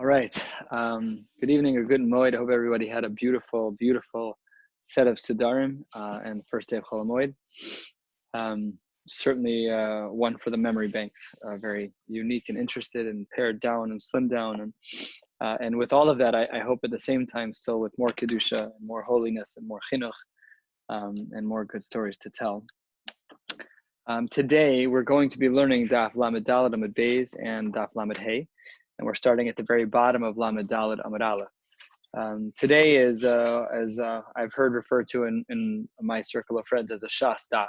All right. Good evening or good moed. I hope everybody had a beautiful, beautiful set of Siddharim and the first day of Chol Hamoed. Certainly one for the memory banks. Very unique and interested and pared down and slimmed down. And with all of that, I hope at the same time still with more Kedusha and more holiness and more Chinuch and more good stories to tell. Today, we're going to be learning Daf Lamed Daled Amud Beis and Daf Lamed Hey. And we're starting at the very bottom of Lamed Daled Amud Aleph. Today is, as I've heard referred to in my circle of friends, as a Shas Daf.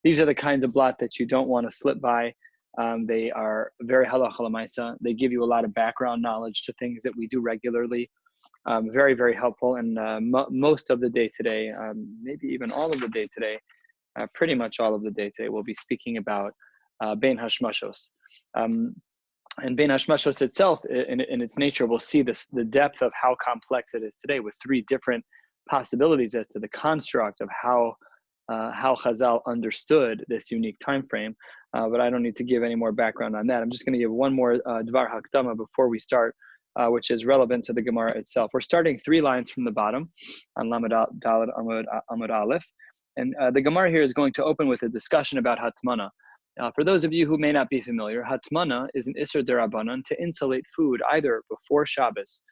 These are the kinds of blot that you don't want to slip by. They are very halacha l'maisa. They give you a lot of background knowledge to things that we do regularly. Very, very helpful. And most of the day today, maybe even all of the day today, pretty much all of the day today, we'll be speaking about Bein Hashmashos. And Bein Hashmashos itself, in its nature, we'll see the depth of how complex it is today with three different possibilities as to the construct of how Chazal understood this unique time frame. But I don't need to give any more background on that. I'm just going to give one more Dvar Hakdama before we start, which is relevant to the Gemara itself. We're starting 3 lines from the bottom on Lamed Daled Amud Aleph. And the Gemara here is going to open with a discussion about Hatmana. For those of you who may not be familiar, Hatmana is an Isser Derabanan to insulate food either before Shabbos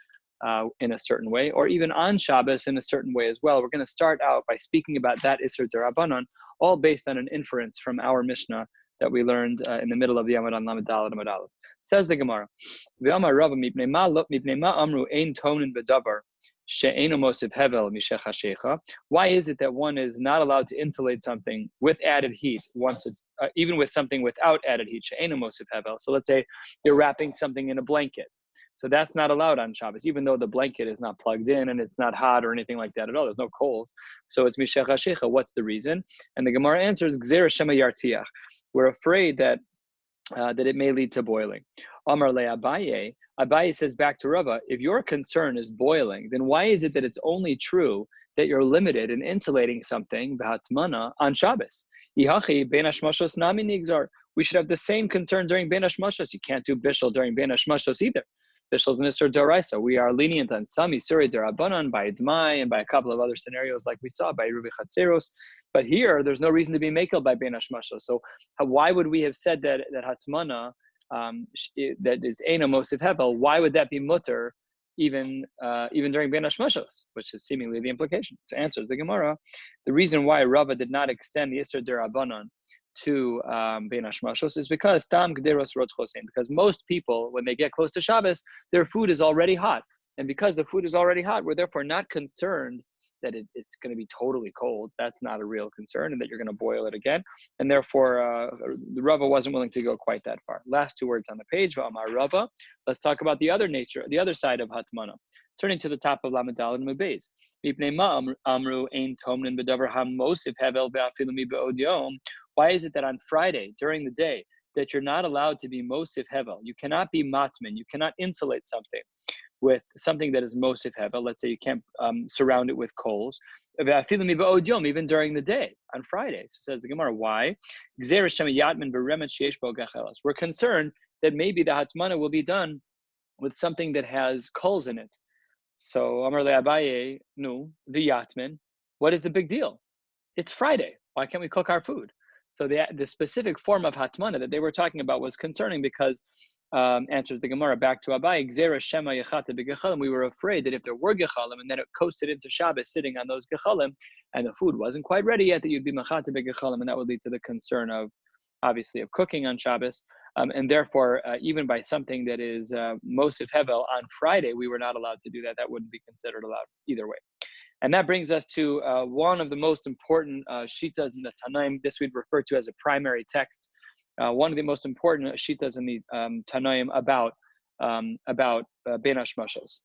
in a certain way or even on Shabbos in a certain way as well. We're going to start out by speaking about that Isser Derabanan, all based on an inference from our Mishnah that we learned in the middle of the Amud on Lamed Daled Amud Aleph. Says the Gemara, V'amar Rabbi mipnei ma amru ein tonin b'davar. Why is it that one is not allowed to insulate something with added heat once it's even with something without added heat? So let's say you're wrapping something in a blanket. So that's not allowed on Shabbos, even though the blanket is not plugged in and it's not hot or anything like that at all. There's no coals. So it's mishech hashecha. What's the reason? And the Gemara answers, Gzera shema yartiach. We're afraid that it may lead to boiling. Amar le Abaye. Abaye says back to Rabbi, if your concern is boiling, then why is it that it's only true that you're limited in insulating something, b'hatmana, on Shabbos? Ihachi bein hashmashos nami nigzar. We should have the same concern during bein hashmashos. You can't do bishul during bein hashmashos either. Bishl's an Isser D'Oraisa. We are lenient on some Isuri D'Rabanan by Dmai and by a couple of other scenarios like we saw by Ruvi Chatzeros. But here, there's no reason to be makel by Bein Hashmashos. So why would we have said that Hatmana, that is Eina Mosiv Hevel, why would that be mutter even during Bein Hashmashos, which is seemingly the implication? So answers the Gemara. The reason why Rava did not extend the Isser D'Rabanan to Bein Hashmashos is because Tam Gderos Rot Chosein, because most people, when they get close to Shabbos, their food is already hot. And because the food is already hot, we're therefore not concerned that it's going to be totally cold. That's not a real concern, and that you're going to boil it again. And therefore, the Rava wasn't willing to go quite that far. Last 2 words on the page, V'amar Rava. Let's talk about the other nature, the other side of Hatmana. Turning to the top of Lamed Daled Amud Beis. Mipnei ma amru ein tomnin b'davar hamosif hevel ve'afilu mi be'od yom. Why is it that on Friday, during the day, that you're not allowed to be mosif hevel? You cannot be matmin. You cannot insulate something with something that is mosif hevel. Let's say you can't surround it with coals. Even during the day, on Friday. So says the Gemara, why? We're concerned that maybe the hatmana will be done with something that has coals in it. So Amar le Abaye, no, the yatman. What is the big deal? It's Friday. Why can't we cook our food? So the specific form of hatmana that they were talking about was concerning because, answers the Gemara back to Abaye, Gzera shema yechata b'gechalim. We were afraid that if there were gechalim and then it coasted into Shabbos sitting on those gechalim and the food wasn't quite ready yet, that you'd be mechata b'gechalim, and that would lead to the concern of, obviously, of cooking on Shabbos. And therefore, even by something that is Mosif Hevel on Friday, we were not allowed to do that. That wouldn't be considered allowed either way. And that brings us to one of the most important shitas in the Tanaim. This we'd refer to as a primary text. One of the most important shitas in the Tanaim about Bein Hashmashos.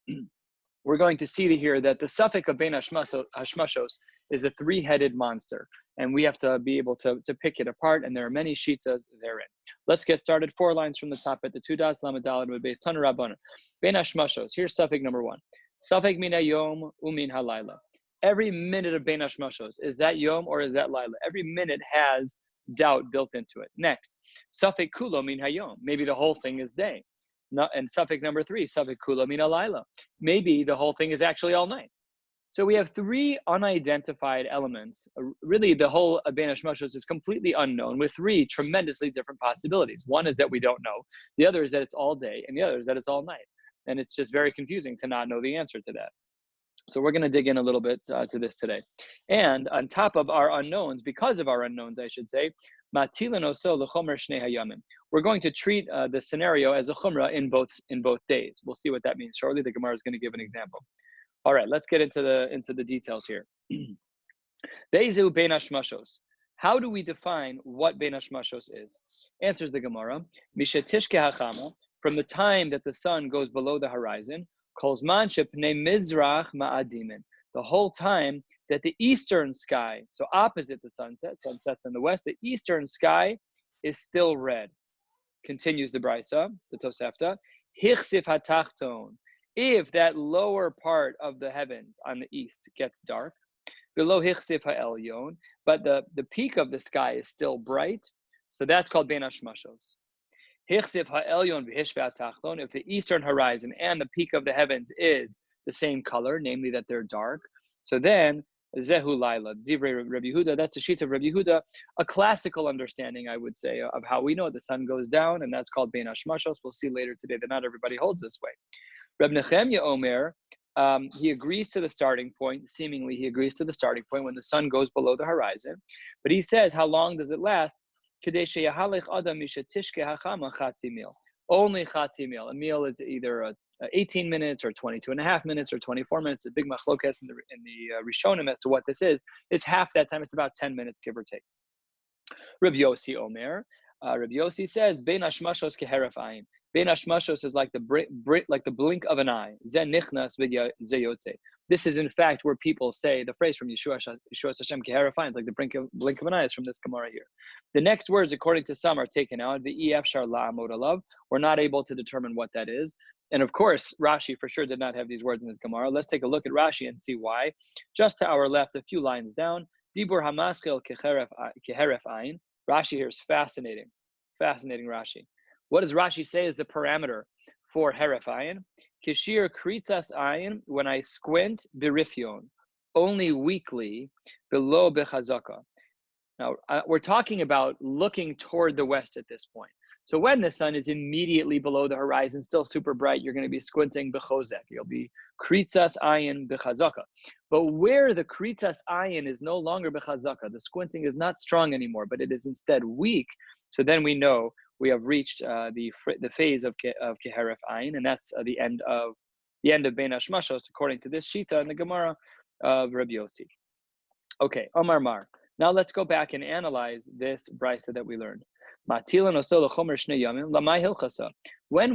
We're going to see here that the suffix of Bein Hashmashos is a 3-headed monster, and we have to be able to pick it apart, and there are many shitas therein. Let's get started. 4 lines from the top at the 2 dots, Lamed Daled Amud Beis, Tanu Rabbanan. Bein Hashmashos, here's suffix number 1. Suffix min hayom umin halayla. Every minute of Bein Hashmashos, is that yom or is that layla? Every minute has doubt built into it. Next, suffix kulo min hayom. Maybe the whole thing is day. And suffix number 3, suffix kula min alayla. Maybe the whole thing is actually all night. So we have 3 unidentified elements. Really, the whole Ben Hashmashos is completely unknown with 3 tremendously different possibilities. One is that we don't know. The other is that it's all day. And the other is that it's all night. And it's just very confusing to not know the answer to that. So we're going to dig in a little bit to this today. And on top of our unknowns, because of our unknowns, I should say, we're going to treat the scenario as a chumrah in both days. We'll see what that means shortly. The Gemara is going to give an example. All right, let's get into the details here. Be'ezu bein hashmashos. How do we define what bein hashmashos is? Answers the Gemara. Mishetishke hachama, from the time that the sun goes below the horizon, kolzman shepnei mizrach ma'adimin. The whole time that the eastern sky, so opposite the sunset, sunsets in the west, the eastern sky is still red. Continues the Brisa, the Tosefta. Hichsif hatachton. If that lower part of the heavens on the east gets dark, below hichsif ha'elyon, but the peak of the sky is still bright, so that's called bein hashmashos. Hichsif ha'elyon v'hishve hatachton. If the eastern horizon and the peak of the heavens is the same color, namely that they're dark, so then zehu laila divrei Rabbi Yehuda. That's the sheet of Rabbi Yehuda, a classical understanding, I would say, of how we know the sun goes down, and that's called bein hashmashos. We'll see later today that not everybody holds this way. Reb Nechemya Omer, he agrees to the starting point. Seemingly, he agrees to the starting point when the sun goes below the horizon. But he says, how long does it last? Only chatzi mil. A meal is either 18 minutes or 22 and a half minutes or 24 minutes. A big machlokas in the Rishonim as to what this is. It's half that time. It's about 10 minutes, give or take. Reb Yossi Omer. Reb Yossi says, Bein hashmashos keheref ayin. Bein hashmashos is like the blink of an eye. Zen nichnas v'zeyotze. This is in fact where people say the phrase from Yeshua Hashem keheref ayin, like the blink of an eye, is from this Gemara here. The next words, according to some, are taken out. V'ef shar la'amod alav. We're not able to determine what that is. And of course, Rashi for sure did not have these words in his Gemara. Let's take a look at Rashi and see why. Just to our left, a few lines down. Dibur hamaschil keheref ayin. Rashi here is fascinating. Fascinating Rashi. What does Rashi say is the parameter for heref ayin? Kishir kritzas ayin, when I squint, birifyon, only weakly, below bechazaka. Now, we're talking about looking toward the west at this point. So when the sun is immediately below the horizon, still super bright, you're going to be squinting bechozek. You'll be kritzas ayin bechazaka. But where the kritzas ayin is no longer bechazaka, the squinting is not strong anymore, but it is instead weak. So then we know we have reached the phase of keheref ayin, and that's the end of bein hashmashos, according to this shita in the Gemara of Rabbi Yossi. Okay, Omar Mar. Now let's go back and analyze this brisa that we learned. When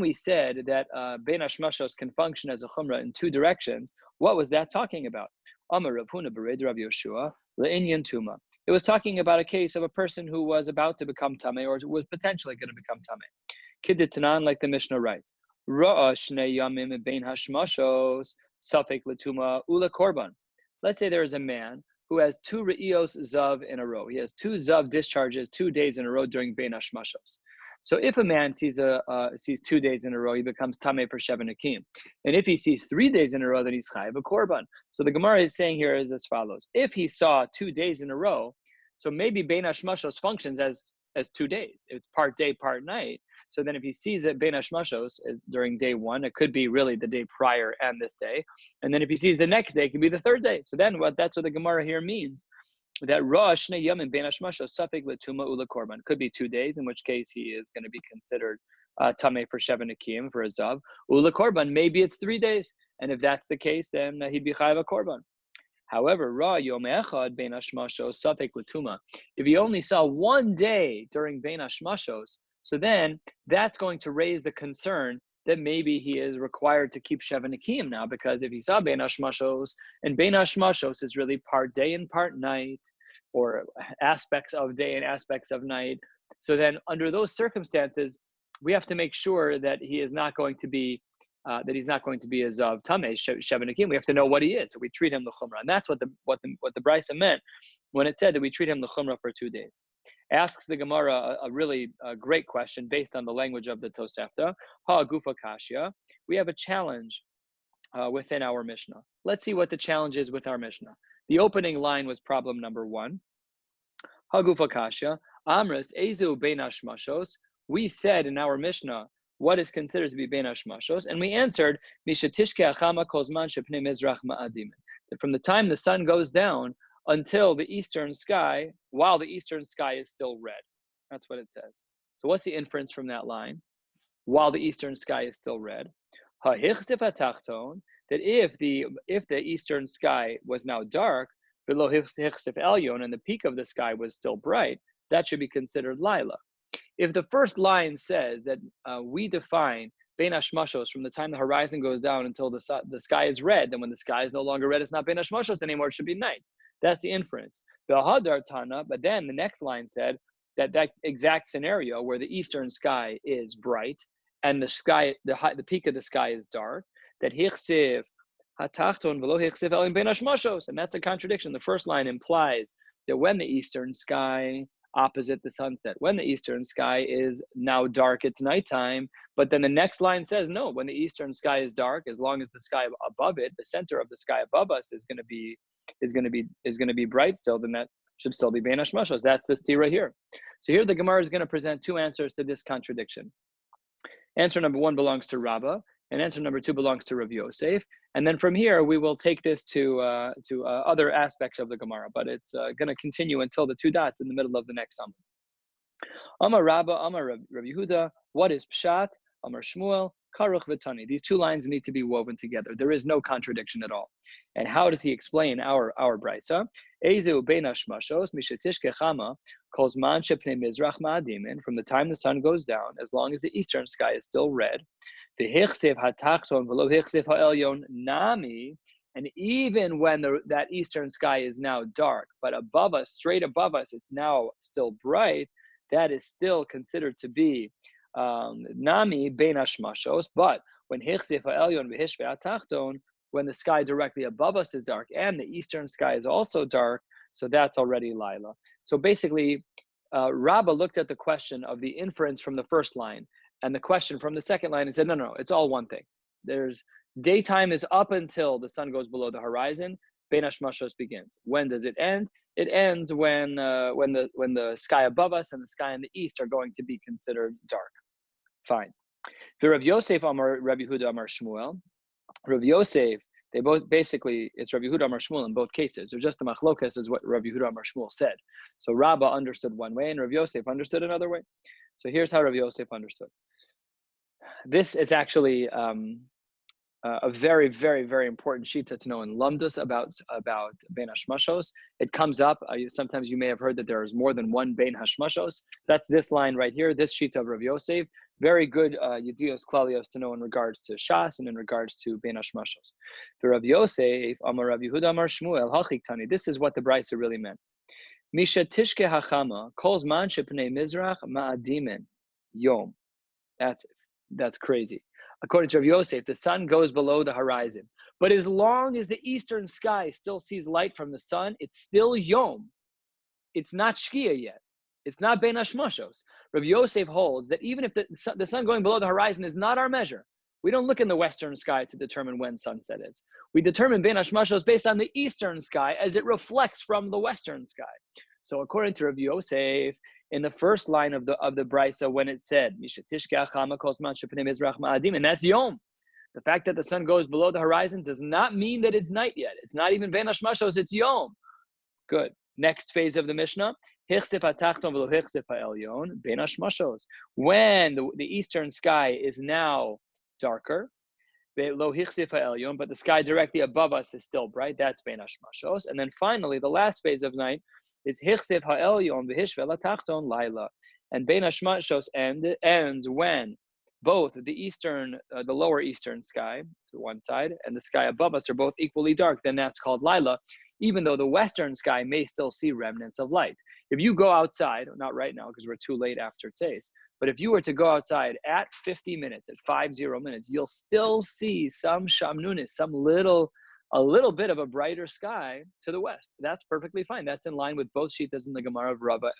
we said that bein hashmashos can function as a chumrah in 2 directions, what was that talking about? Amar Rav Huna bered Rav Yoshua le'inyan tuma. It was talking about a case of a person who was about to become tameh or was potentially going to become tameh. Kidditanan, like the Mishnah writes, Ra'a shnei yamim bein hashmashos safek letuma ula korban. Let's say there is a man who has 2 re'ios zav in a row. He has 2 zav discharges 2 days in a row during bein hashmashos. So if a man sees 2 days in a row, he becomes tameh for sheva nakim. And if he sees 3 days in a row, then he's chayav a korban. So the Gemara is saying here is as follows: if he saw 2 days in a row, so maybe bein hashmashos functions as 2 days. It's part day, part night. So then if he sees it bein hashmashos during day 1, it could be really the day prior and this day. And then if he sees the next day, it could be the 3rd day. So then that's what the Gemara here means. That Rosh Yamin bein hashmashos safek letuma ula korban could be 2 days, in which case he is going to be considered tameh for sheva nakim, for a zav. Ula korban, maybe it's 3 days, and if that's the case, then he'd be chayav a korban. However, Ra Yom Echad bein hashmashos safek letuma. If he only saw 1 day during bein hashmashos, so then that's going to raise the concern that maybe he is required to keep sheva nakim now, because if he saw bein hashmashos, and bein hashmashos is really part day and part night, or aspects of day and aspects of night. So then under those circumstances, we have to make sure that he is not going to be he's not going to be a zav tameh sheva nakim. We have to know what he is, so we treat him l'chumrah, and that's what the brisa meant when it said that we treat him l'chumrah for 2 days. Asks the Gemara a really great question based on the language of the Tosefta. Ha gufa kashya. We have a challenge within our Mishnah. Let's see what the challenge is with our Mishnah. The opening line was problem number 1. Ha gufa kashya. Amris ezu bein hashmashos. We said in our Mishnah, what is considered to be bein hashmashos? And we answered, mishatishke achama kozman shepnei mizrach ma'adimin. That from the time the sun goes down until the eastern sky, while the eastern sky is still red. That's what it says. So what's the inference from that line? While the eastern sky is still red. Ha-hichsif ha-tachton, that if the eastern sky was now dark, below hichsif elyon, and the peak of the sky was still bright, that should be considered Laila. If the first line says that we define bein hashmashos from the time the horizon goes down until the sky is red, then when the sky is no longer red, it's not bein hashmashos anymore, it should be night. That's the inference. But then the next line said that exact scenario where the eastern sky is bright and the peak of the sky is dark, that hichsiv hatachton v'lo hichsiv elim bein hashmashos, and that's a contradiction. The first line implies that when the eastern sky opposite the sunset, when the eastern sky is now dark, it's nighttime. But then the next line says no, when the eastern sky is dark, as long as the sky above it, the center of the sky above us is going to be bright still, then that should still be bein hashmashos. That's the stira here. So here the Gemara is going to present 2 answers to this contradiction. Answer number 1 belongs to Rabbi, and answer number 2 belongs to Rabbi Yosef. And then from here we will take this to other aspects of the Gemara, but it's going to continue until the 2 dots in the middle of the next sum. Amar Rabba, Amar Rabbi Yehuda. What is pshat? Amar Shmuel. Karuch v'tani. These 2 lines need to be woven together. There is no contradiction at all. And how does he explain our brisa? Ezu bein hashmashos mishatishke chama kozman shepnei mizrach ma'adimin. From the time the sun goes down, as long as the eastern sky is still red. V'hichsev hatachton v'lo hichsev ha'elyon nami. And even when that eastern sky is now dark, but above us, straight above us, it's now still bright, that is still considered to be nami bein hashmashos. But when hichsev ha'elyon v'hishve hatachton, when the sky directly above us is dark and the eastern sky is also dark, so that's already Laila. So basically, Rabba looked at the question of the inference from the first line and the question from the second line and said, no, it's all one thing. There's daytime is up until the sun goes below the horizon. Bein hashmashos begins. When does it end? It ends when the sky above us and the sky in the east are going to be considered dark. Fine. The Rav Yosef Amar Rabbi Yehuda Amar Shmuel. Rav Yosef, they both basically, it's Rabbi Yehuda Amar Shmuel in both cases. They're just the machlokas is what Rabbi Yehuda Amar Shmuel said. So Rabba understood one way and Rav Yosef understood another way. So here's how Rav Yosef understood. This is actually a very, very, very important shita to know in Lamdus about bein hashmashos. It comes up, sometimes you may have heard that there is more than one bein hashmashos. That's this line right here, this shita of Rav Yosef. Very good yedios klalios to know in regards to Shas and in regards to bein hashmashos. The Rav Yosef, Amar Rav Yehuda Amar Shmuel, hachik tani. This is what the brisa really meant. Misha tishke hachama calls man shepnei mizrach ma'adimin yom. That's crazy. According to Rav Yosef, the sun goes below the horizon. But as long as the eastern sky still sees light from the sun, it's still Yom. It's not Shkia yet. It's not bein hashmashos. Rav Yosef holds that even if the sun going below the horizon is not our measure, we don't look in the western sky to determine when sunset is. We determine bein hashmashos based on the eastern sky as it reflects from the western sky. So according to Rav Yosef, in the first line of the brisa, when it said, and that's Yom. The fact that the sun goes below the horizon does not mean that it's night yet. It's not even bein hashmashos, it's Yom. Good. Next phase of the Mishnah, when the eastern sky is now darker, but the sky directly above us is still bright, that's bein hashmashos. And then finally, the last phase of night is hichsev ha'elyon v'hishve latachton laila, and bein hashmashos ends when both the lower eastern sky to one side and the sky above us are both equally dark. Then that's called laila, even though the western sky may still see remnants of light. If you go outside, not right now because we're too late after tzeis, but if you were to go outside at 50 minutes, at 50 minutes, you'll still see some shamnunis, some little a little bit of a brighter sky to the west. That's perfectly fine. That's in line with both shitas in the Gemara of Rabba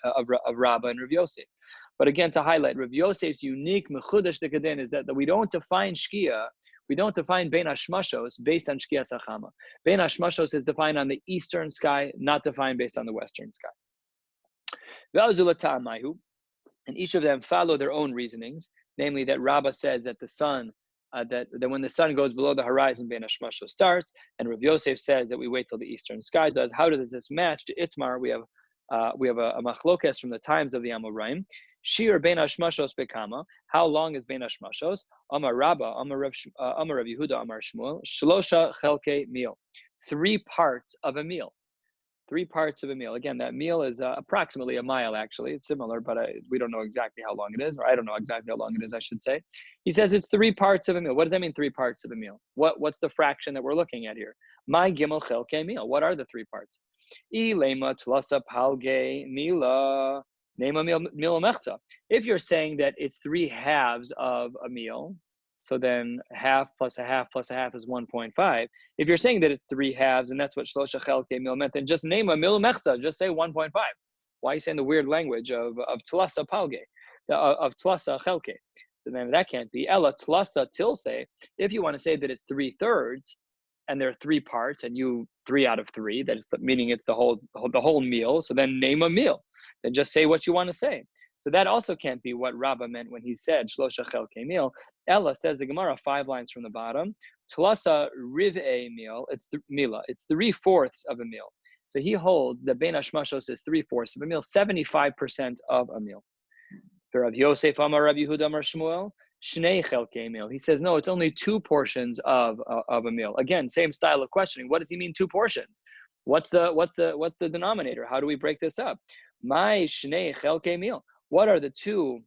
and Rav Yosef. But again, to highlight, Rav Yosef's unique mechudash dekadin is that we don't define shkia, we don't define bein hashmashos based on shkia sachama. Bein hashmashos is defined on the eastern sky, not defined based on the western sky. And each of them follow their own reasonings, namely that Rabbah says that the sun, that when the sun goes below the horizon, bein hashmashos starts, and Rav Yosef says that we wait till the eastern sky does. How does this match to Itmar? We have a machlokes from the times of the Amoraim. Shir bein hashmashos bekama. How long is bein hashmashos? Amar Rabba, Amar Rav Yehuda, Amar Shmuel. Shlosha chelkei meal. 3 parts of a meal. 3 parts of a meal. Again, that meal is approximately a mile, actually. It's similar, but we don't know exactly how long it is, or I don't know exactly how long it is, I should say. He says it's 3 parts of a meal. What does that mean, 3 parts of a meal? What's the fraction that we're looking at here? My gimel chelkei meal. What are the 3 parts? Ilema tlasa palge mila. Name a meal mechza. If you're saying that it's 3 halves of a meal, so then half plus a half plus a half is 1.5. If you're saying that it's 3 halves, and that's what shlosha chelkei meal meant, then just name a meal mechza. Just say 1.5. Why are you saying the weird language of tlasa palge, of tlasa chelkei? Then that can't be. Ella tlasa tilse. If you want to say that it's 3/3, and there are 3 parts, and you 3 out of 3, that is meaning it's the whole meal. So then name a meal. Then just say what you want to say. So that also can't be what Rabbah meant when he said shlosha chelkei meal. Ella, says the Gemara 5 lines from the bottom. Tlasa riv'ei meal. It's mila. It's 3/4 of a meal. So he holds that bein hashmashos is 3/4 of a meal, 75% of a meal. For Rav Yosef Amar Rav Yehuda Amar Shmuel, shnei chelkei meal. He says no, it's only 2 portions of a meal. Again, same style of questioning. What does he mean 2 portions? What's the denominator? How do we break this up? My shnei chelkei meal. What are the 2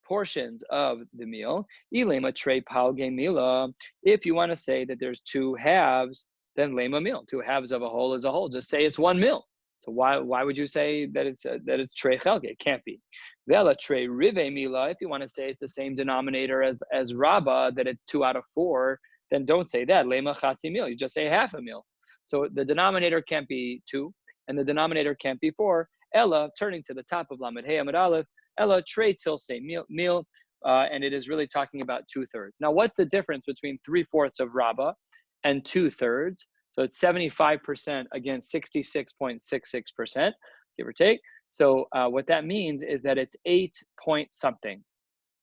portions of the meal? Ilema trei palge mila. If you want to say that there's 2 halves, then lema meal. 2 halves of a whole is a whole. Just say it's 1 meal. So why would you say that it's trei chelke? It can't be. Vela trei rive mila. If you want to say it's the same denominator as Rabbah, that it's 2 out of 4, then don't say that. Lema chatzi meal. You just say half a meal. So the denominator can't be 2, and the denominator can't be 4. Ella, turning to the top of Lamed Hey Amud Aleph, Ella trei tilse meal, and it is really talking about 2/3. Now, what's the difference between 3/4 of Rabbah and 2/3? So it's 75% against 66.66%, give or take. So what that means is that it's 8 point something.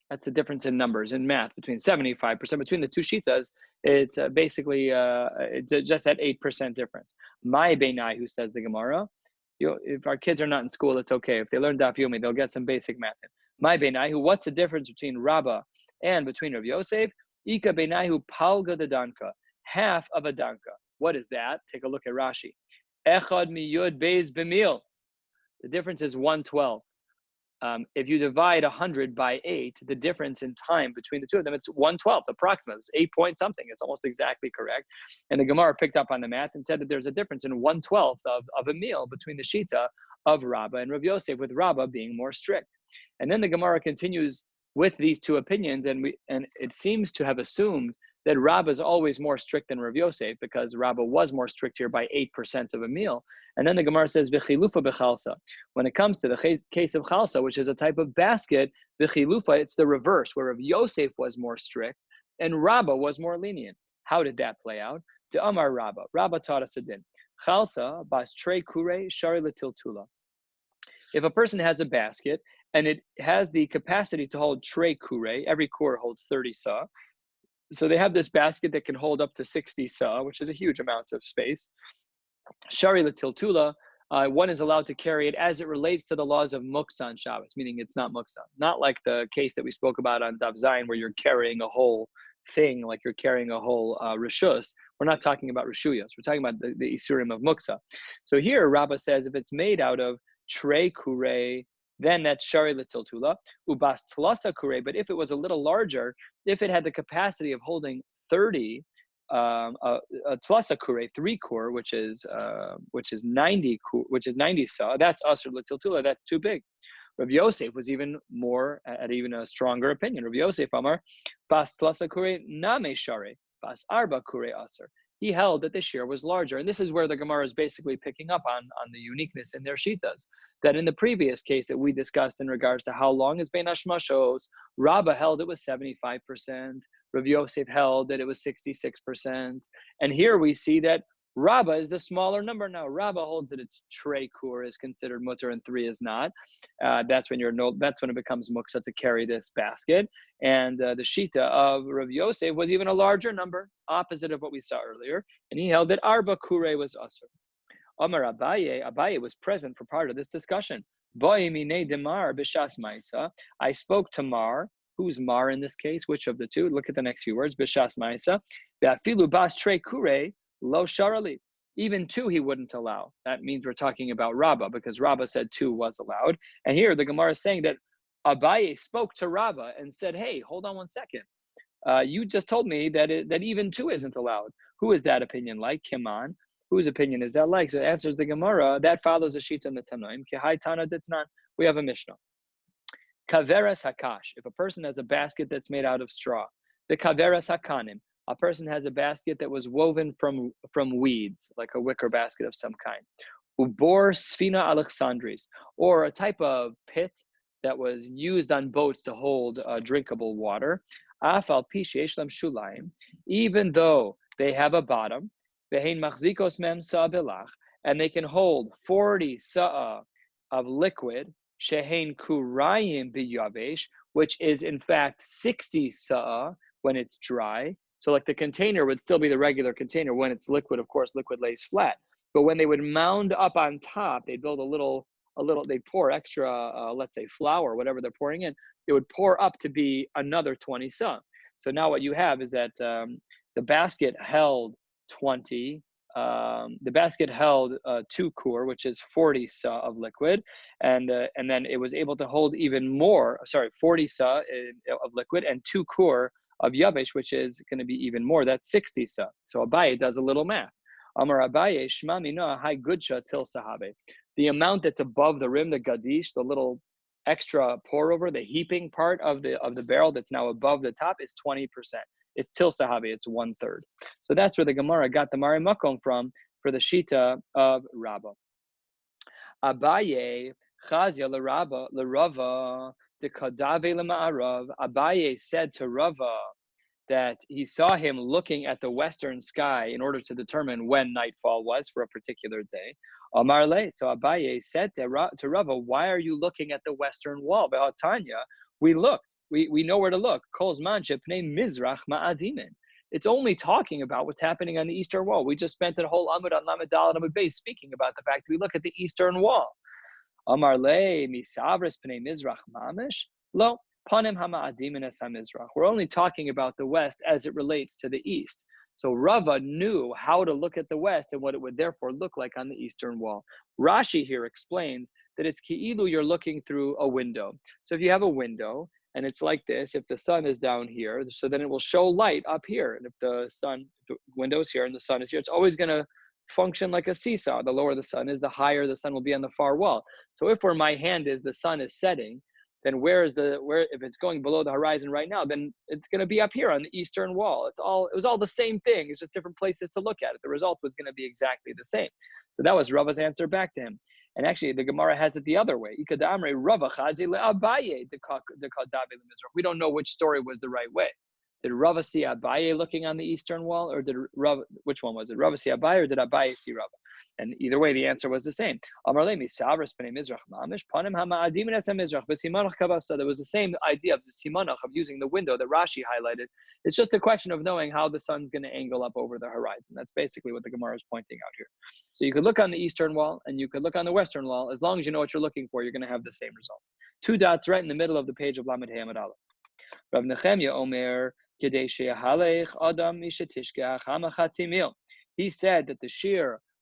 That's the difference in numbers in math between 75%. Between the 2 shitas, it's basically it's just that 8% difference. My Beinai, who says the Gemara, if our kids are not in school, it's okay. If they learn Daf Yomi, they'll get some basic math in. My Beinai, what's the difference between Rabbah and between Rav Yosef? Ika Beinai, palga de danka, half of a danka. What is that? Take a look at Rashi. Echad miyud beis b'mil. The difference is 1/12. If you divide 100 by 8, the difference in time between the 2 of them, it's 1/12, approximately. It's 8 point something. It's almost exactly correct. And the Gemara picked up on the math and said that there's a difference in 1/12 of a meal between the Shita of Rabbah and Rav Yosef, with Rabbah being more strict. And then the Gemara continues with these 2 opinions, and it seems to have assumed that Rabbah is always more strict than Rav Yosef, because Rabbah was more strict here by 8% of a meal. And then the Gemara says, v'chilufa b'chalsa. When it comes to the case of chalsa, which is a type of basket, v'chilufa, it's the reverse, where Rav Yosef was more strict and Rabbah was more lenient. How did that play out? To Amar Rabbah. Rabbah taught us a din. Chalsa bas trei kure shari l'tiltula. If a person has a basket and it has the capacity to hold trei kure, every kure holds 30 sa. So they have this basket that can hold up to 60 sa, which is a huge amount of space. Shari l'tiltula, one is allowed to carry it as it relates to the laws of muktzah on Shabbos, meaning it's not muktzah. Not like the case that we spoke about on Daf Zayin, where you're carrying a whole thing, like you're carrying a whole rishus. We're not talking about rishuyos. We're talking about the isurim of muktzah. So here, Rabbah says if it's made out of trei kure, then that's shari l'tiltula, ubas tlasa kure. But if it was a little larger, if it had the capacity of holding 30, a tlasa kure, 3 kur, which is 90 sa, that's asr l'tiltula. That's too big. Rav Yosef was even more, at even a stronger opinion. Rav Yosef Amar, bas tlasa kure name shari, bas arba kure asr. he held that the shear was larger. And this is where the Gemara is basically picking up on the uniqueness in their shitas. That in the previous case that we discussed in regards to how long is Bein Hashmashos, Rabba held it was 75%, Rav Yosef held that it was 66%. And here we see that Rabba is the smaller number now. Rabba holds that it's trei kur is considered mutter and 3 is not. That's when it becomes muksa to carry this basket. And the shita of Rav Yosef was even a larger number, opposite of what we saw earlier. And he held that arba kure was asur. Amar Abaye was present for part of this discussion. I spoke to Mar. Who's Mar in this case? Which of the two? Look at the next few words. Bishas Maisa. Ve'afilu bas trei kure lo sharali. Even 2 he wouldn't allow. That means we're talking about Rabba, because Rabba said 2 was allowed. And here the Gemara is saying that Abaye spoke to Rabba and said, hey, hold on one second. You just told me that even 2 isn't allowed. Who is that opinion like? Kiman. Whose opinion is that like? So it answers the Gemara. That follows a shita in the Tanoim. Kehai Tana Ditnan. We have a Mishnah. Kaveras Hakash. If a person has a basket that's made out of straw. The Kaveras Hakanim. A person has a basket that was woven from weeds, like a wicker basket of some kind. Ubor Sfina Alexandris. Or a type of pit that was used on boats to hold drinkable water. Afal Pi Sheyesh Lam Shulaim. Even though they have a bottom. And they can hold 40 sa'ah of liquid, shehein kurayim biyavesh, which is in fact 60 sa'ah when it's dry. So like the container would still be the regular container. When it's liquid, of course, liquid lays flat. But when they would mound up on top, they'd build a little, they'd pour extra, let's say flour, whatever they're pouring in, it would pour up to be another 20 sa'ah. So now what you have is that the basket held 20. The basket held 2 kur, which is 40 sa of liquid, and then it was able to hold even more. 40 sa of liquid and 2 kur of yavesh, which is going to be even more. That's 60 sa. So Abaye does a little math. Amar Abaye shma mina hai gudsha til sahabe. The amount that's above the rim, the gadish, the little extra pour over, the heaping part of the barrel that's now above the top is 20%. It's til sahabi, it's 1/3. So that's where the Gemara got the Mari Makom from for the Shita of Rabba. Abaye chazia l'Rava de kadave l'ma'arav. Abaye said to Rava that he saw him looking at the western sky in order to determine when nightfall was for a particular day. Amar le. So Abaye said to Rava, why are you looking at the western wall? Be'atanya, we looked. We know where to look. It's only talking about what's happening on the eastern wall. We just spent a whole Amud on Lamed Daled Amud Beis speaking about the fact that we look at the eastern wall. Amar le misavres pnei mizrach mamish lo panim hama'adim es hamizrach. We're only talking about the west as it relates to the east. So Rava knew how to look at the west and what it would therefore look like on the eastern wall. Rashi here explains that it's ki'ilu, you're looking through a window. So if you have a window and it's like this, if the sun is down here, so then it will show light up here. And if the window is here and the sun is here, it's always going to function like a seesaw. The lower the sun is, the higher the sun will be on the far wall. So if where my hand is, the sun is setting, then if it's going below the horizon right now, then it's going to be up here on the eastern wall. It was all the same thing. It's just different places to look at it. The result was going to be exactly the same. So that was Rava's answer back to him. And actually, the Gemara has it the other way. We don't know which story was the right way. Did Rava see Abaye looking on the eastern wall, or did Rava? Which one was it? Rava see Abaye, or did Abaye see Rava? And either way, the answer was the same. So there was the same idea of the simanach, of using the window that Rashi highlighted. It's just a question of knowing how the sun's going to angle up over the horizon. That's basically what the Gemara is pointing out here. So you could look on the eastern wall and you could look on the western wall. As long as you know what you're looking for, you're going to have the same result. 2 dots right in the middle of the page of Lamed Hey Amud Aleph. Rav Nechemia Omer, Kedei sheyahalech adam mishetishkach hamachatimil. He said that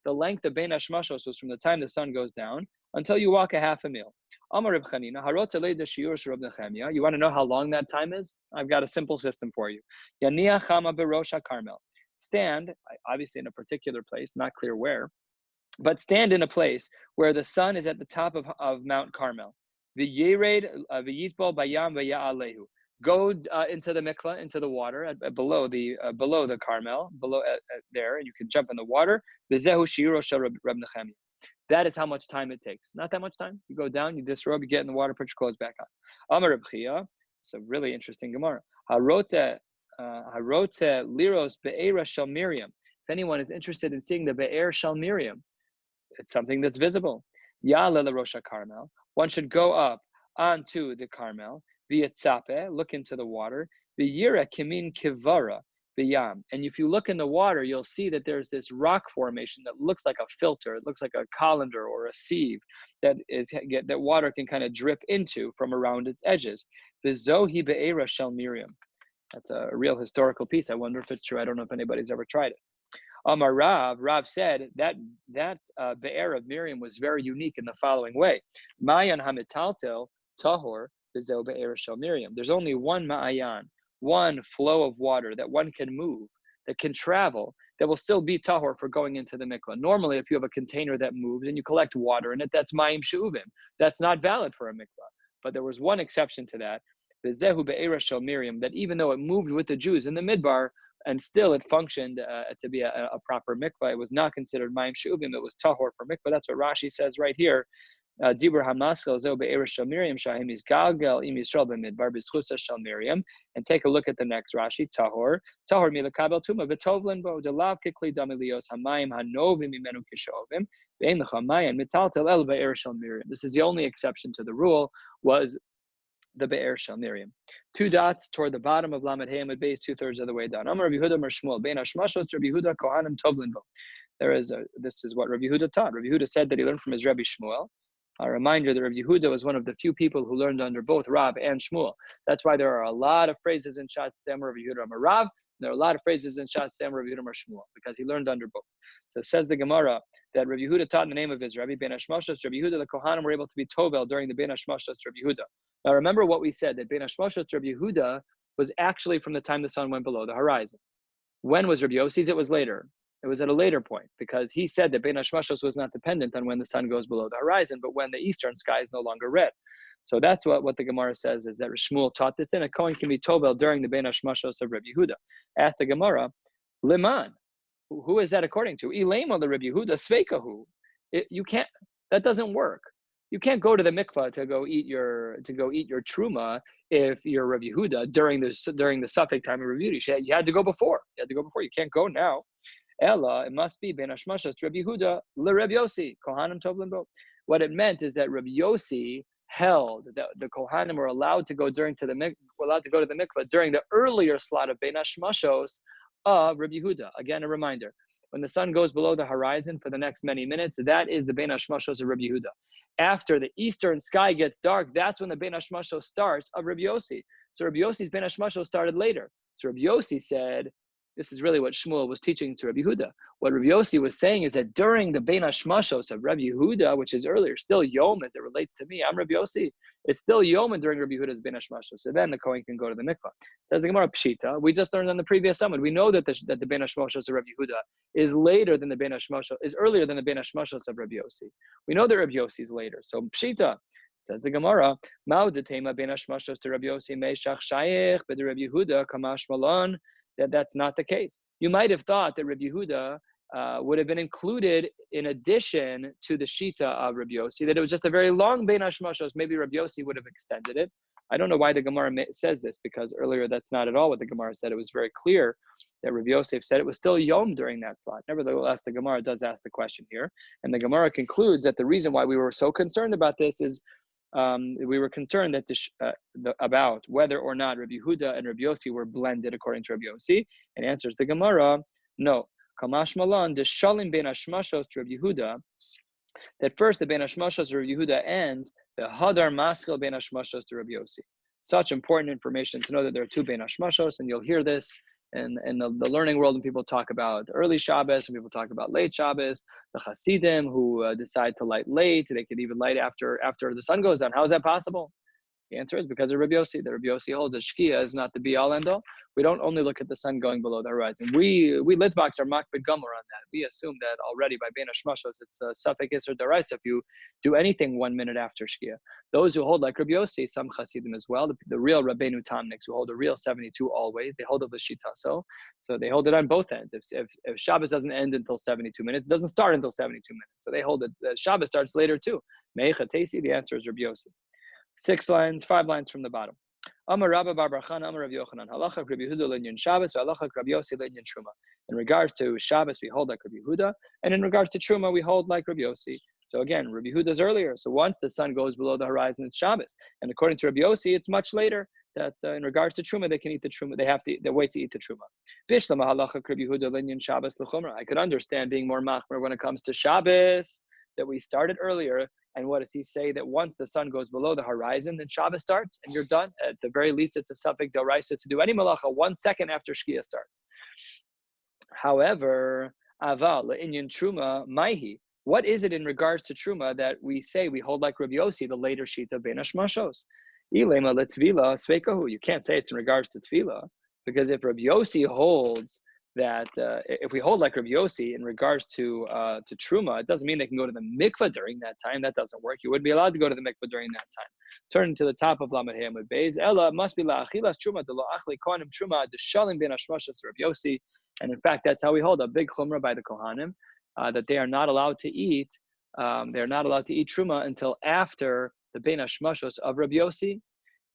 the length of Bein Hashmashos was from the time the sun goes down until you walk a half a mil. Amar Reb Chanina, harotz alei de shiur Rav Nechemia. You want to know how long that time is? I've got a simple system for you. Yaniach chama berosh hakarmel. Stand, obviously in a particular place, not clear where, but stand in a place where the sun is at the top of Mount Carmel. V'yired v'yitbol bayam v'ya'alehu. go into the mikvah, into the water below the Carmel, below there, and you can jump in the water. V'zehu shiuro shel Reb Nechemia. That is how much time it takes. Not that much time. You go down, you disrobe, you get in the water, put your clothes back on. Amar Reb Chia. It's a really interesting Gemara. Harote liros be'era shel Miriam. If anyone is interested in seeing the be'er shel Miriam, it's something that's visible. Ya'ale l'rosha Carmel. One should go up onto the Carmel. V'yetzape, look into the water. V'yira kimin kivara b'yam. And if you look in the water, you'll see that there's this rock formation that looks like a filter. It looks like a colander or a sieve that water can kind of drip into from around its edges. V'zohi be'era shel Miriam. That's a real historical piece. I wonder if it's true. I don't know if anybody's ever tried it. Amar Rav said that be'er of Miriam was very unique in the following way. Ma'ayan hamitaltel tahor v'zeu be'er shel Miriam. There's only one ma'ayan, one flow of water that one can move, that can travel, that will still be tahor for going into the mikvah. Normally, if you have a container that moves and you collect water in it, that's ma'im she'uvim. That's not valid for a mikvah. But there was one exception to that, v'zehu be'er shel Miriam, that even though it moved with the Jews in the midbar, and still it functioned to be a proper mikvah. It was not considered ma'im she'uvim. It was tahor for mikvah. That's what Rashi says right here. Dibur hamaschel zeu be'er shel Miriam shahim izgalgel im Yisrael b'midbar b'schusa shel Miriam. And take a look at the next Rashi. Tahor milakabel tuma v'tovlen bo delav kikli damilios hamayim hanovim imenu kishovim ve'en lecha mayim mitaltel el be'er shel Miriam. This is the only exception to the rule, was the be'er shel Miriam. 2 dots toward the bottom of Lamed Hey Amud Beis, 2/3 of the way down. Amar Rabbi Yehuda Mar Shmuel bein hashmashos Rabbi Yehuda kohanim tovlin bo. This is what Rabbi Yehuda taught. Rabbi Yehuda said that he learned from his Rabbi Shmuel. A reminder that Rabbi Yehuda was one of the few people who learned under both Rav and Shmuel. That's why there are a lot of phrases in Shat Tzemar Rabbi Yehuda Amar Rav. There are a lot of phrases in Shat Tzemar Rabbi Yehuda Amar Shmuel, because he learned under both. So it says the Gemara that Rabbi Yehuda taught in the name of his Rabbi bein hashmashos Rabbi Yehuda. The Kohanim were able to be tovel during the bein hashmashos Rabbi Yehuda. Now remember what we said, that bein hashmashos Rabbi Yehuda was actually from the time the sun went below the horizon. When was Rabbi Yossi's? It was later. It was at a later point, because he said that bein hashmashos was not dependent on when the sun goes below the horizon, but when the eastern sky is no longer red. So that's what the Gemara says, is that Shmuel taught this. And a Kohen can be tovel during the bein hashmashos of Rabbi Yehuda. Asked the Gemara, Liman, who is that according to? Ilema the Rabbi Yehuda sveikahu. You can't. That doesn't work. You can't go to the mikvah to go eat your truma if you're Rabbi Yehuda during the suffix time of Rabbi Yehuda. You had to go before. You can't go now. Ella, it must be bein hashmashos Rabbi Yehuda le Rabbi Yossi kohanim tovlim bo. What it meant is that Rabbi Yossi held that the kohanim were allowed to go to the mikvah during the earlier slot of bein hashmashos of Rabbi Yehuda. Again, a reminder: when the sun goes below the horizon for the next many minutes, that is the bein hashmashos of Rabbi Yehuda. After the eastern sky gets dark, that's when the bein hashmashos starts of Rabbi Yossi. So Rabbi Yossi's bein hashmashos started later. So Rabbi Yossi said, this is really what Shmuel was teaching to Rabbi Yehuda. What Rabbi Yossi was saying is that during the bein hashmashos of Rabbi Yehuda, which is earlier, still Yom as it relates to me, I'm Rabbi Yossi, it's still Yom during Rabbi Yehuda's bein hashmashos. So then the Kohen can go to the mikvah. Says the Gemara Pshita. We just learned on the previous summit. We know that the bein hashmashos of Rabbi Yehuda is later than the bein hashmashos, is earlier than the bein hashmashos of Rabbi Yossi. We know that Rabbi Yossi is later. So Pshita. Says the Gemara, Ma'udetema bein hashmashos to Rabbi Yossi meishach shayich, but the Rabbi Yehuda kamash malon. That's not the case. You might have thought that Rabbi Yehuda would have been included in addition to the Shita of Rabbi Yossi, that it was just a very long bein hashmashos. Maybe Rabbi Yossi would have extended it. I don't know why the Gemara says this, because earlier that's not at all what the Gemara said. It was very clear that Rabbi Yosef said it was still Yom during that slot. Nevertheless, the Gemara does ask the question here. And the Gemara concludes that the reason why we were so concerned about this is we were concerned that about whether or not Rabbi Yehuda and Rabbi Yossi were blended according to Rabbi Yossi, and answers the Gemara, no. Kamash Malan, the Shalim bein hashmashos to Rabbi Yehuda, that first the bein hashmashos to Rabbi Yehuda ends, the Hadar Maskil bein hashmashos to Rabbi Yossi. Such important information to know that there are 2 bein hashmashos, and you'll hear this in the learning world when people talk about early Shabbos, when people talk about late Shabbos, the Hasidim who decide to light late, they could even light after the sun goes down. How is that possible? The answer is because of Rabbi Yossi. The Rabbi Yossi holds that Shkia is not the be-all, end-all. We don't only look at the sun going below the horizon. We Litvaks are makbid gomer on that. We assume that already by bein hashmashos, it's a suffix isur daraisa if you do anything 1 minute after Shkia. Those who hold like Rabbi Yossi, some Hasidim as well, the real Rabbeinu Tamniks who hold a real 72 always, they hold it with Shita. So they hold it on both ends. If Shabbos doesn't end until 72 minutes, it doesn't start until 72 minutes. So they hold it. Shabbos starts later too. Meicha Tesi, the answer is Rabbi Yossi. 5 lines from the bottom. Amar Rabbi Bar Bar Chana, Amar Rabbi Yochanan, Halacha Rabbi Yehuda Linyan Shabbos, Halacha Rabbi Yossi Linyan Truma. In regards to Shabbos, we hold like Rabbi Yehuda, and in regards to Truma, we hold like Rabbi Yossi. So again, Rabbi Yehuda's earlier. So once the sun goes below the horizon, it's Shabbos. And according to Rabbi Yossi, it's much later that in regards to Truma, they can eat the Truma. They wait to eat the Truma. Vishlama Halacha Rabbi Yehuda Linyan Shabbos L'chumra. I could understand being more machmer when it comes to Shabbos, that we started earlier. And what does he say? That once the sun goes below the horizon, then Shabbos starts, and you're done. At the very least, it's a suffix d'oraisa to do any malacha 1 second after Shkia starts. However, aval le'inyan truma maihi. What is it in regards to truma that we say we hold like Rabbi Yossi, the later sheet of bein hashmashos? Ilema le'tvila sveikahu. You can't say it's in regards to tvila, because if Rabbi Yossi holds that if we hold like Rabbi Yossi in regards to Truma, it doesn't mean they can go to the mikvah during that time. That doesn't work. You wouldn't be allowed to go to the mikvah during that time. Turn to the top of Lamed Hey Amud Beis. Ella must be la'achilas Truma, de lo achli kohanim Truma, de shalim ben hashmashas Rabbi Yossi. And in fact, that's how we hold a big chumrah by the kohanim, that they are not allowed to eat. They are not allowed to eat Truma until after the ben hashmashos of Rabbi Yossi.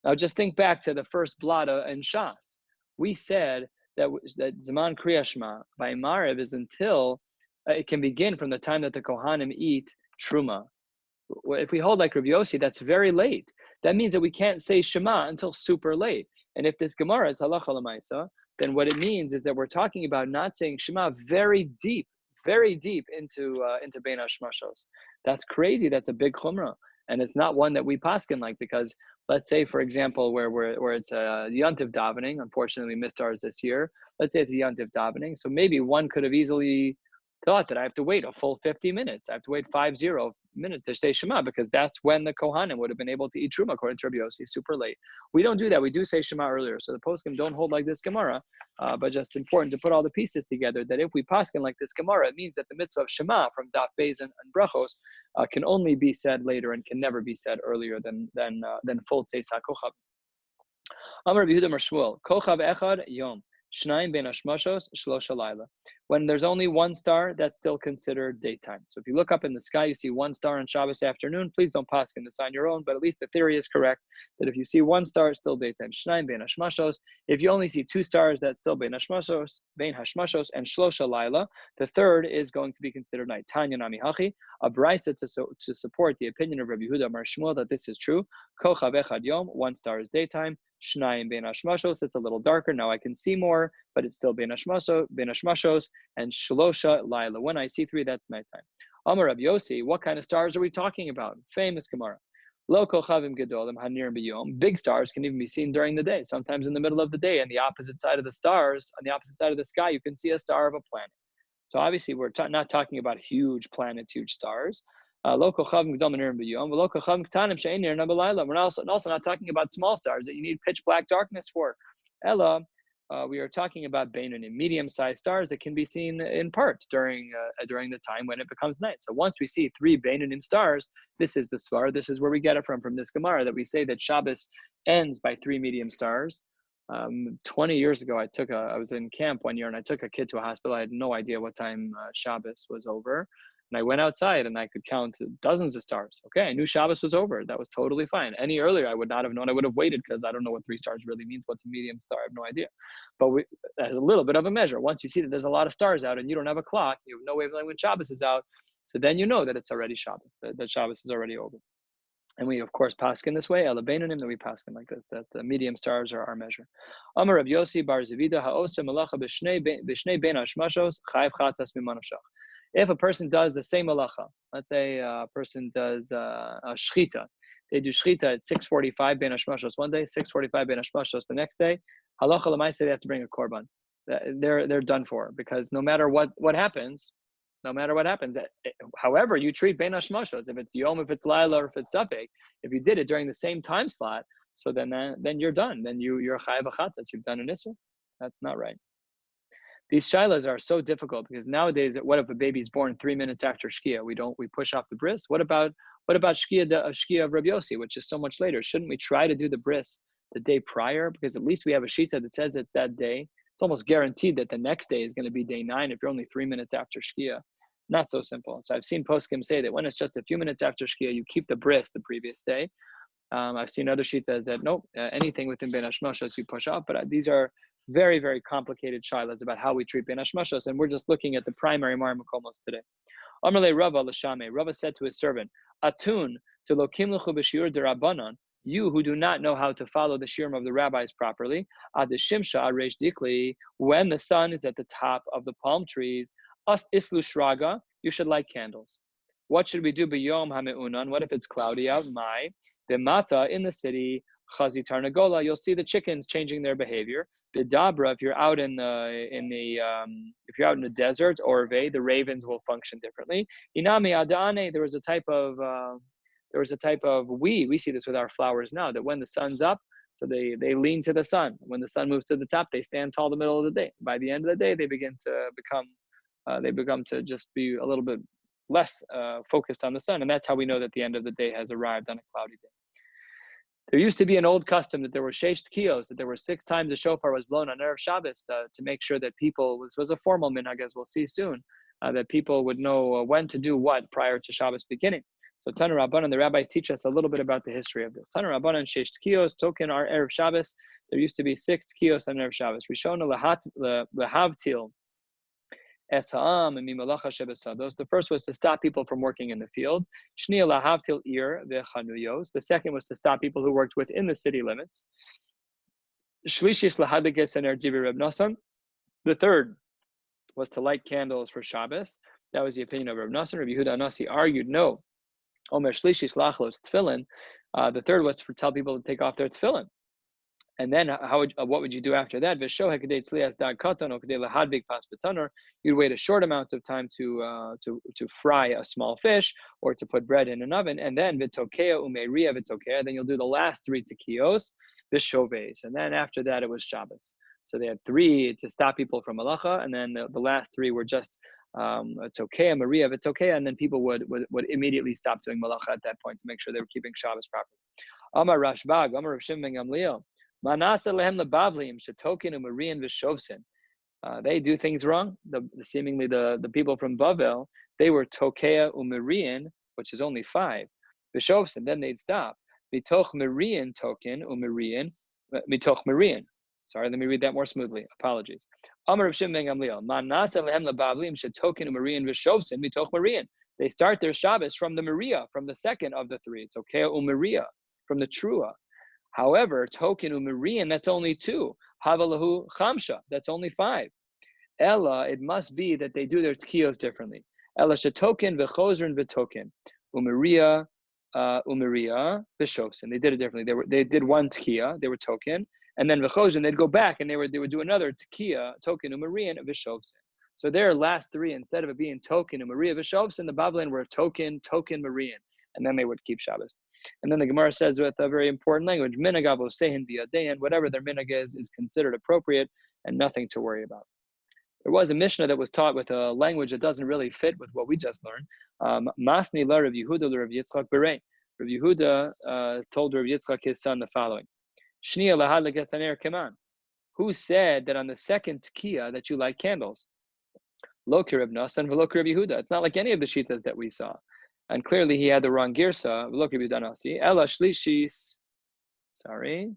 Now just think back to the first blada in Shas. We said that Zaman Kriya Shema by Maariv is until it can begin from the time that the Kohanim eat Truma. If we hold like Rabbi Yossi, that's very late. That means that we can't say Shema until super late. And if this Gemara is halacha l'maisa, then what it means is that we're talking about not saying Shema very deep into Bein Hashmashos. That's crazy. That's a big chumrah. And it's not one that we paskin like, because let's say, for example, where it's a yontiv davening. Unfortunately, we missed ours this year. Let's say it's a yontiv davening. So maybe one could have easily thought that I have to wait a full 50 minutes. I have to wait 50 minutes to say Shema, because that's when the Kohanim would have been able to eat Truma, according to Rabbi Yossi, super late. We don't do that. We do say Shema earlier. So the poskim don't hold like this Gemara, but just important to put all the pieces together, that if we paskin like this Gemara, it means that the mitzvah of Shema from Daf Beis and Brachos can only be said later and can never be said earlier than full Tzeis HaKochav. Amar Rabbi Yehuda Mar Shmuel, Kochav Echad Yom. Shnayim ben hashmashos shlosha laila. When there's only one star, that's still considered daytime. So if you look up in the sky, you see one star on Shabbos afternoon, please don't paskin this on your own, but at least the theory is correct that if you see one star, it's still daytime. Shnayim ben hashmashos. If you only see 2 stars, that's still ben hashmashos, and shlosha laila. The third is going to be considered night. Tanya nami hachi, a brisa to support the opinion of Rabbi Yehuda Mar Shmuel that this is true. Kochav echad yom, 1 star is daytime. Shnayim ben hashmashos, it's a little darker. Now I can see more, but it's still ben hashmashos, and shlosha laila. When I see 3, that's nighttime. Amar Rabbi Yossi, what kind of stars are we talking about? Famous Gemara. Lo kochavim gedolim hanir b'yom. Big stars can even be seen during the day, sometimes in the middle of the day, and the opposite side of the stars, on the opposite side of the sky, you can see a star of a planet. So obviously, we're not talking about huge planets, huge stars. We're also not talking about small stars that you need pitch black darkness for. Ella, we are talking about Beinanim, medium-sized stars that can be seen in part during the time when it becomes night. So once we see 3 Beinanim stars, this is the svar. This is where we get it from this Gemara, that we say that Shabbos ends by 3 medium stars. 20 years ago, I was in camp one year and I took a kid to a hospital. I had no idea what time Shabbos was over. And I went outside and I could count dozens of stars. Okay, I knew Shabbos was over. That was totally fine. Any earlier, I would not have known. I would have waited, because I don't know what 3 stars really means. What's a medium star? I have no idea. But that's a little bit of a measure. Once you see that there's a lot of stars out and you don't have a clock, you have no way of knowing when Shabbos is out. So then you know that it's already Shabbos, that Shabbos is already over. And we, of course, paskin this way. Ela beinanim, that we paskin like this, that the medium stars are our measure. Amar Rabbi Yossi bar Zevida ha'oseh malacha b'shnei ben hashmashos chayiv chatas mimanashach. If a person does the same halacha, let's say a person does a shchita, they do shchita at 6:45 ben hashmashos one day, 6:45 ben hashmashos the next day, halacha l'maaseh they have to bring a korban. They're done for, because no matter what happens, however you treat ben hashmashos, if it's yom, if it's laila, or if it's safek, if you did it during the same time slot, So then you're done. Then you're chayav achatzas. You've done an issur. That's not right. These shilas are so difficult because nowadays, what if a baby's born 3 minutes after shkia? We push off the bris. What about shkia of Rabbi Yossi, which is so much later? Shouldn't we try to do the bris the day prior? Because at least we have a shita that says it's that day. It's almost guaranteed that the next day is going to be day 9 if you're only 3 minutes after shkia. Not so simple. So I've seen poskim say that when it's just a few minutes after shkia, you keep the bris the previous day. I've seen other shitas that nope, anything within ben hashmashos you push off. But these are very, very complicated shilas about how we treat ben hashmashos, and we're just looking at the primary Mar Makomos today. Amarle Rava l'shame. Rava said to his servant, Atun to lokim l'chu b'shiur derabanan. You who do not know how to follow the shiurim of the rabbis properly, ad shimsha areish dikli. When the sun is at the top of the palm trees, us islu shraga. You should light candles. What should we do b'yom hameunan? What if it's cloudy out? Mai b'mata in the city chazi tarnagola. You'll see the chickens changing their behavior. B'dabra, if you're out in the desert, or the ravens will function differently. Inami adane, there was a type of we see this with our flowers now, that when the sun's up, so they lean to the sun. When the sun moves to the top, they stand tall the middle of the day. By the end of the day, they begin to become to just be a little bit less focused on the sun, and that's how we know that the end of the day has arrived on a cloudy day. There used to be an old custom that there were sheish tkiyos, that there were 6 times the shofar was blown on Erev Shabbos to make sure that people, this was a formal minhag, as we'll see soon, that people would know when to do what prior to Shabbos beginning. So Tanu Rabbanan, the rabbis teach us a little bit about the history of this. Tanu Rabbanan sheish tkiyos, token our Erev Shabbos. There used to be 6 tkiyos on Erev Shabbos. Rishona lehavtil Esa'am and Mimalacha Shebesados. The first was to stop people from working in the fields. Shnia lahavtil ir v'chanuyos. The second was to stop people who worked within the city limits. Shlishis lahadlikes ener divi Reb Nosson. The third was to light candles for Shabbos. That was the opinion of Reb Nosson. Reb Yehuda Anasi argued no. Omer shlishis lachlos tefillin. The third was to tell people to take off their tefillin. And then what would you do after that? You'd wait a short amount of time to fry a small fish or to put bread in an oven, and then then you'll do the last 3 tekiyos, vishoves, and then after that it was Shabbos. So they had 3 to stop people from malacha, and then the last 3 were just tokea, Maria, vitokea, and then people would immediately stop doing malacha at that point to make sure they were keeping Shabbos properly. Amar Rashbag, Amar Rav Shimon ben Gamliel. They do things wrong. Seemingly the people from Bavel, they were tokea umarian, which is only 5. B'shovsin, then they'd stop. Mitoch marian token umarian, mitoch marian. Sorry, let me read that more smoothly. Apologies. Amar Rav Shimon ben Gamliel. Manasa lehem lebavlim shetoken umarian v'shovsin mitoch marian. They start their Shabbos from the Maria, from the second of the 3. Tokea umaria, from the Trua. However, token umarian, that's only 2. Havalahu chamsha, that's only 5. Ella, it must be that they do their tkiyos differently. Ella shetoken v'chozrin v'token. Umaria v'shofsin. They did it differently. They did 1 tkiya, they were token, and then v'chozrin, they'd go back and they would do another tkiya, token umarian v'shofsin. So their last 3, instead of it being token umaria v'shofsin, the Babylon were token marian, and then they would keep Shabbos. And then the Gemara says with a very important language, minagav sehen biyadein, whatever their minag is considered appropriate and nothing to worry about. There was a Mishnah that was taught with a language that doesn't really fit with what we just learned. Masni la Rav Yehuda la Rav Yitzchak berei. Rav Yehuda told Rav Yitzchak his son the following: Shnia lahad legetzaner keman. Who said that on the second tkiya that you light candles? Lo ki Rav Nosson v'lo ki Rav Yehuda. It's not like any of the shitas that we saw. And clearly he had the wrong girsa. Lo ki Rav Danasi. Ela shlishis. Sorry.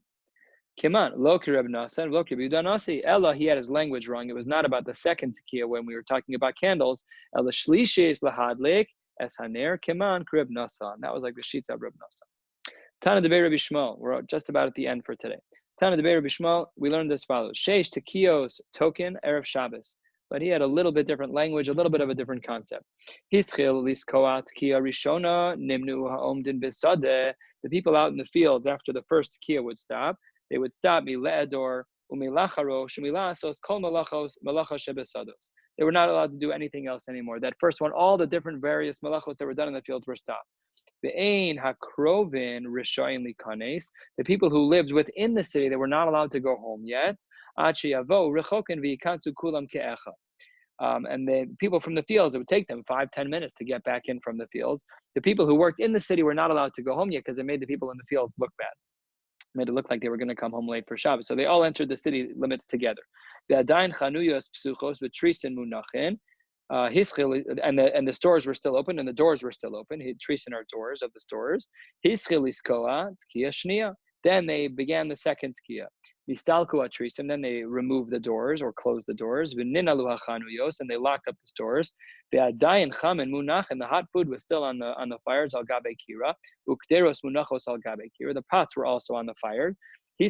Kiman. Lo ki Rav Nosson v'lo ki Rav Danasi. Ela, he had his language wrong. It was not about the second tekiah when we were talking about candles. Ela shlishis lahadlik es haner kiman ki Rav Nosson. That was like the shita of Rav Nosson. Tana debei Rabbi Shmuel. We're just about at the end for today. Tana debei Rabbi Shmuel. We learned as follows: Sheish tekiyos token erev Shabbos. But he had a little bit different language, a little bit of a different concept. Hischil liskoat kia rishona nimnu haomdin bisadeh. The people out in the fields after the first kia would stop. They would stop miledor umilacharo shumilasos kol malachos malacha shebesados. They were not allowed to do anything else anymore. That first one, all the different various malachos that were done in the fields were stopped. Ve'ein hakrovin rishayin likanes. The people who lived within the city, they were not allowed to go home yet. Ad sheyavo rechokin v'yikansu kulam ke'echa. And the people from the fields, it would take them 5-10 minutes to get back in from the fields. The people who worked in the city were not allowed to go home yet because it made the people in the fields look bad. Made it look like they were going to come home late for Shabbos. So they all entered the city limits together. And the stores were still open, and the doors were still open. Trisin are doors of the stores. Then they began the second tkiya. And then they removed the doors or closed the doors. And they locked up the stores. And the hot food was still on the fires. Al gabe kira. Ukderos munachos al gabe kira. The pots were also on the fire. Then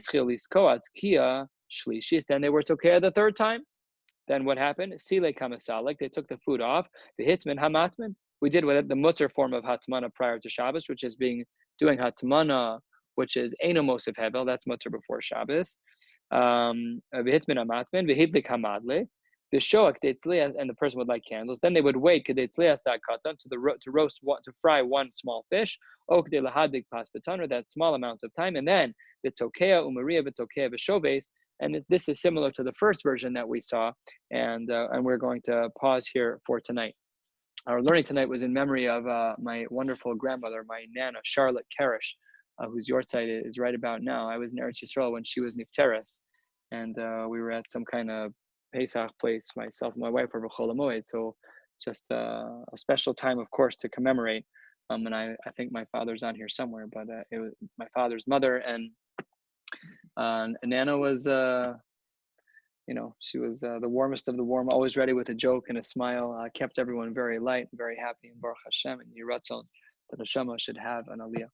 they were tokea the third time. Then what happened? Sile kamasalik. They took the food off. The hitman hamatman. We did with the mutter form of hatmana prior to Shabbos, which is doing hatmana, which is Eino Mosif Hevel, that's mutter before Shabbos. V'hitmin amatmin, v'hidlik hamadle, v'shoak deitzlias, and the person would light candles. Then they would wait kedeitzlias that katan to fry one small fish, ok de lahadik pas betaner, that small amount of time, and then the tokea umaria v'tokea v'shoves. And this is similar to the first version that we saw, and we're going to pause here for tonight. Our learning tonight was in memory of my wonderful grandmother, my Nana, Charlotte Karesh, whose yortzeit is right about now. I was in Eretz Yisrael when she was nifteres, and we were at some kind of Pesach place, myself and my wife were b'chol hamoed, so just a special time, of course, to commemorate. And I think my father's on here somewhere, but it was my father's mother, and Nana was, she was the warmest of the warm, always ready with a joke and a smile, kept everyone very light, very happy, and Baruch Hashem, and Yiratzon, that Neshama should have an aliyah.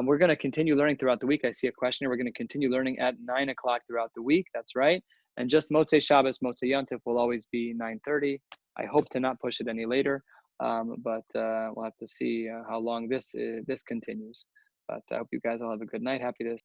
We're going to continue learning throughout the week. I see a question here. We're going to continue learning at 9 o'clock throughout the week. That's right. And just Motzei Shabbos, Motzei Yontif will always be 9:30. I hope to not push it any later, but we'll have to see how long this continues. But I hope you guys all have a good night. Happy to